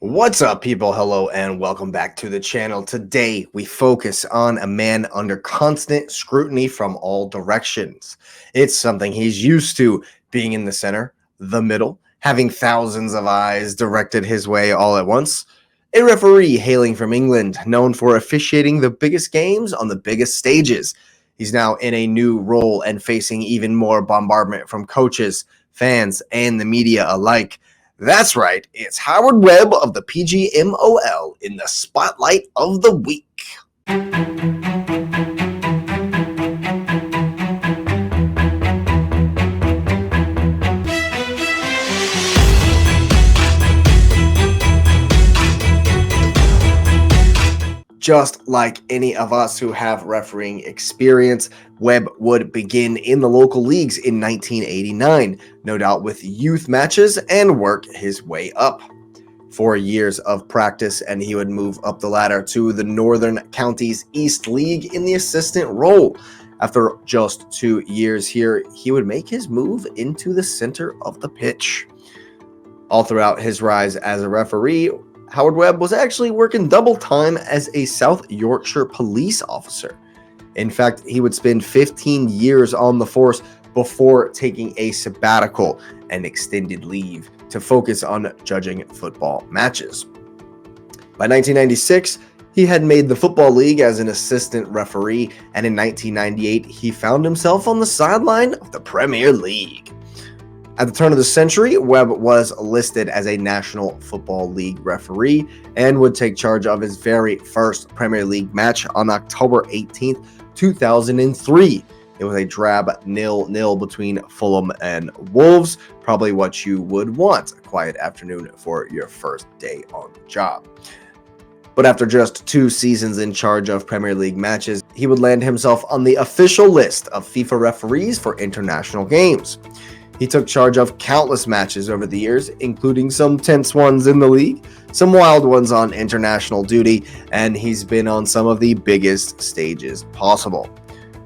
What's up, people? Hello and welcome back to the channel. Today we focus on a man under constant scrutiny from all directions. It's something he's used to, being in the center, the middle, having thousands of eyes directed his way all at once. A referee hailing from England, known for officiating the biggest games on the biggest stages. He's now in a new role and facing even more bombardment from coaches, fans, and the media alike. That's right, it's Howard Webb of the PGMOL in the Spotlight of the Week. Just like any of us who have refereeing experience, Webb would begin in the local leagues in 1989, no doubt with youth matches, and work his way up. 4 years of practice, and he would move up the ladder to the Northern Counties East League in the assistant role. After just 2 years here, he would make his move into the center of the pitch. All throughout his rise as a referee, Howard Webb was actually working double time as a South Yorkshire police officer. In fact, he would spend 15 years on the force before taking a sabbatical and extended leave to focus on judging football matches. By 1996, he had made the Football League as an assistant referee, and in 1998, he found himself on the sideline of the Premier League. At the turn of the century, Webb was listed as a National Football League referee and would take charge of his very first Premier League match on October 18th, 2003. It was a drab 0-0 between Fulham and Wolves, probably what you would want, a quiet afternoon for your first day on the job. But after just 2 seasons in charge of Premier League matches, he would land himself on the official list of FIFA referees for international games. He took charge of countless matches over the years, including some tense ones in the league, some wild ones on international duty, and he's been on some of the biggest stages possible.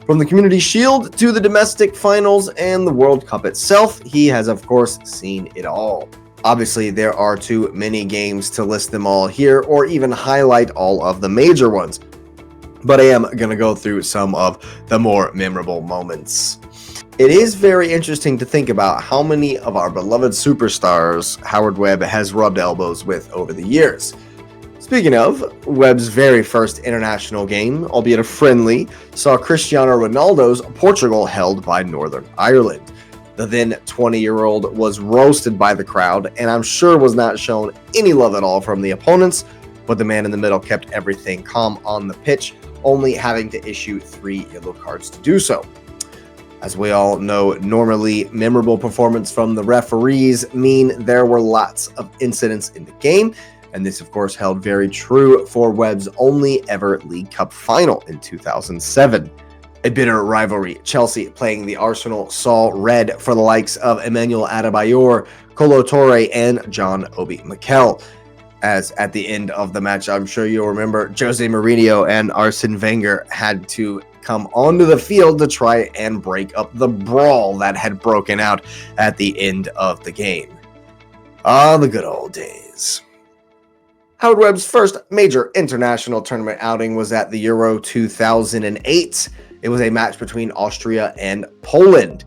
From the Community Shield to the domestic finals and the World Cup itself, he has of course seen it all. Obviously, there are too many games to list them all here or even highlight all of the major ones, but I am going to go through some of the more memorable moments. It is very interesting to think about how many of our beloved superstars Howard Webb has rubbed elbows with over the years. Speaking of, Webb's very first international game, albeit a friendly, saw Cristiano Ronaldo's Portugal held by Northern Ireland. The then 20-year-old was roasted by the crowd, and I'm sure was not shown any love at all from the opponents, but the man in the middle kept everything calm on the pitch, only having to issue 3 yellow cards to do so. As we all know, normally memorable performance from the referees mean there were lots of incidents in the game, and this of course held very true for Webb's only ever League Cup final in 2007. A bitter rivalry, Chelsea playing the Arsenal, saw red for the likes of Emmanuel Adebayor, Kolo Touré, and John Obi Mikel. As at the end of the match, I'm sure you'll remember, Jose Mourinho and Arsene Wenger had to come onto the field to try and break up the brawl that had broken out at the end of the game. Ah, the good old days. Howard Webb's first major international tournament outing was at the Euro 2008. It was a match between Austria and Poland.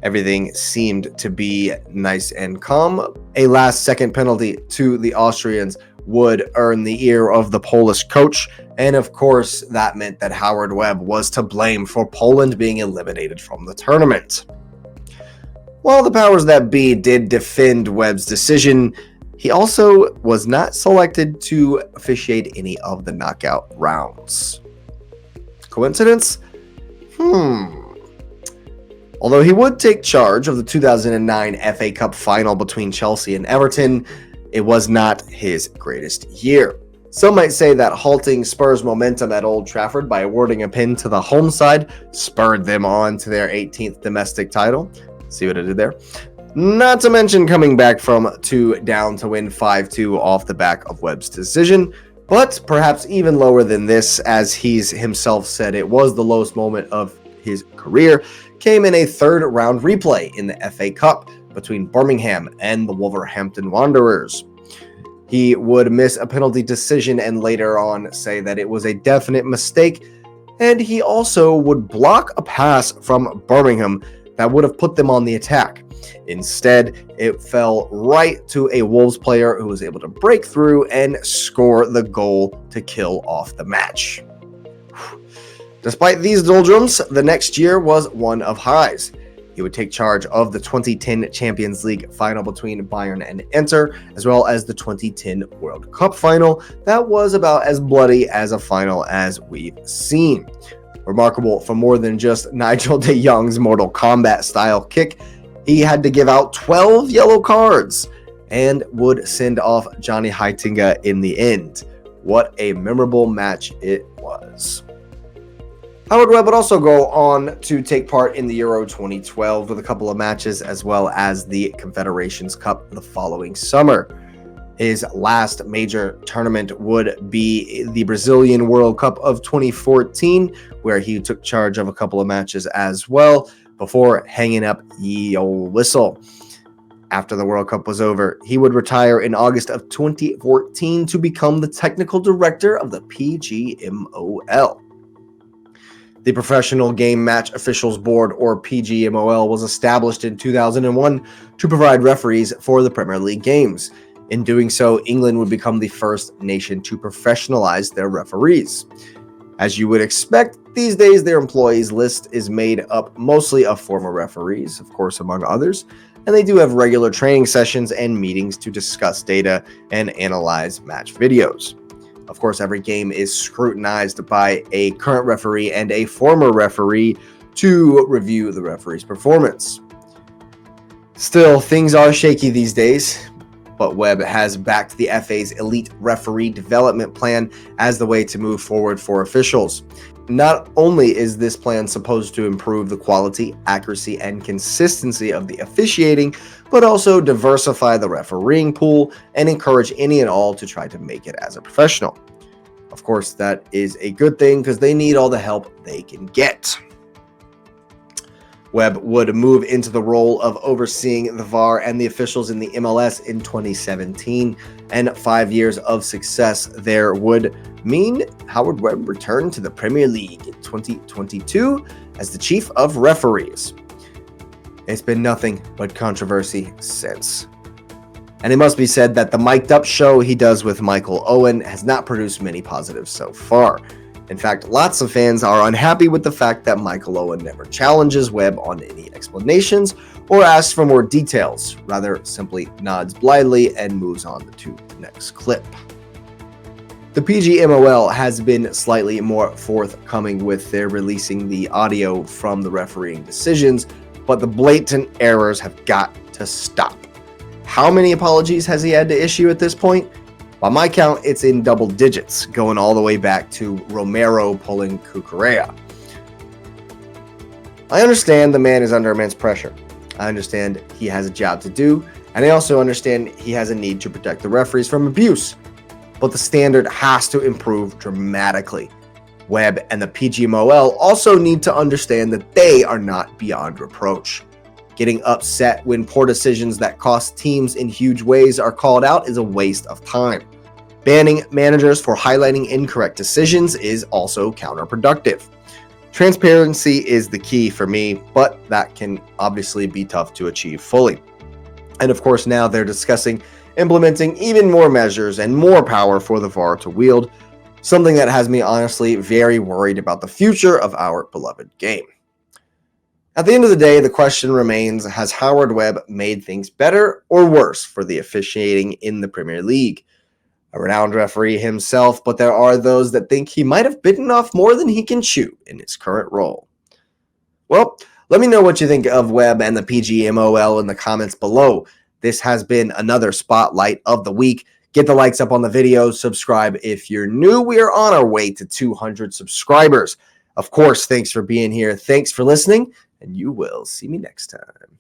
Everything seemed to be nice and calm. A last-second penalty to the Austrians would earn the ear of the Polish coach, and of course that meant that Howard Webb was to blame for Poland being eliminated from the tournament. While the powers that be did defend Webb's decision, he also was not selected to officiate any of the knockout rounds. Coincidence? Although he would take charge of the 2009 FA Cup final between Chelsea and Everton, it was not his greatest year. Some might say that halting Spurs' momentum at Old Trafford by awarding a pin to the home side spurred them on to their 18th domestic title. See what I did there? Not to mention coming back from 2 down to win 5-2 off the back of Webb's decision, but perhaps even lower than this, as he's himself said it was the lowest moment of his career, came in a 3rd round replay in the FA Cup between Birmingham and the Wolverhampton Wanderers. He would miss a penalty decision and later on say that it was a definite mistake, and he also would block a pass from Birmingham that would have put them on the attack. Instead, it fell right to a Wolves player who was able to break through and score the goal to kill off the match. Despite these doldrums, the next year was one of highs. He would take charge of the 2010 Champions League final between Bayern and Inter, as well as the 2010 World Cup final that was about as bloody as a final as we've seen. Remarkable for more than just Nigel de Jong's Mortal Kombat style kick, he had to give out 12 yellow cards and would send off Johnny Heitinga in the end. What a memorable match it was. Howard Webb would also go on to take part in the Euro 2012 with a couple of matches, as well as the Confederations Cup the following summer. His last major tournament would be the Brazilian World Cup of 2014, where he took charge of a couple of matches as well, before hanging up ye ol' whistle. After the World Cup was over, he would retire in August of 2014 to become the technical director of the PGMOL. The Professional Game Match Officials Board, or PGMOL, was established in 2001 to provide referees for the Premier League games. In doing so, England would become the first nation to professionalize their referees. As you would expect, these days their employees list is made up mostly of former referees, of course, among others, and they do have regular training sessions and meetings to discuss data and analyze match videos. Of course, every game is scrutinized by a current referee and a former referee to review the referee's performance. Still, things are shaky these days, but Webb has backed the FA's elite referee development plan as the way to move forward for officials. Not only is this plan supposed to improve the quality, accuracy, and consistency of the officiating, but also diversify the refereeing pool and encourage any and all to try to make it as a professional. Of course, that is a good thing because they need all the help they can get. Webb would move into the role of overseeing the VAR and the officials in the MLS in 2017, and 5 years of success there would mean Howard Webb returned to the Premier League in 2022 as the chief of referees. It's been nothing but controversy since. And it must be said that the mic'd up show he does with Michael Owen has not produced many positives so far. In fact, lots of fans are unhappy with the fact that Michael Owen never challenges Webb on any explanations or asks for more details, rather simply nods blithely and moves on to the next clip. The PGMOL has been slightly more forthcoming with their releasing the audio from the refereeing decisions, but the blatant errors have got to stop. How many apologies has he had to issue at this point? By my count, it's in double digits, going all the way back to Romero pulling Cucurella. I understand the man is under immense pressure. I understand he has a job to do, and I also understand he has a need to protect the referees from abuse. But the standard has to improve dramatically. Webb and the PGMOL also need to understand that they are not beyond reproach. Getting upset when poor decisions that cost teams in huge ways are called out is a waste of time. Banning managers for highlighting incorrect decisions is also counterproductive. Transparency is the key for me, but that can obviously be tough to achieve fully. And of course, now they're discussing implementing even more measures and more power for the VAR to wield, something that has me honestly very worried about the future of our beloved game. At the end of the day, the question remains, has Howard Webb made things better or worse for the officiating in the Premier League? A renowned referee himself, but there are those that think he might have bitten off more than he can chew in his current role. Well, let me know what you think of Webb and the PGMOL in the comments below. This has been another Spotlight of the Week. Get the likes up on the video, subscribe if you're new. We are on our way to 200 subscribers. Of course, thanks for being here. Thanks for listening, and you will see me next time.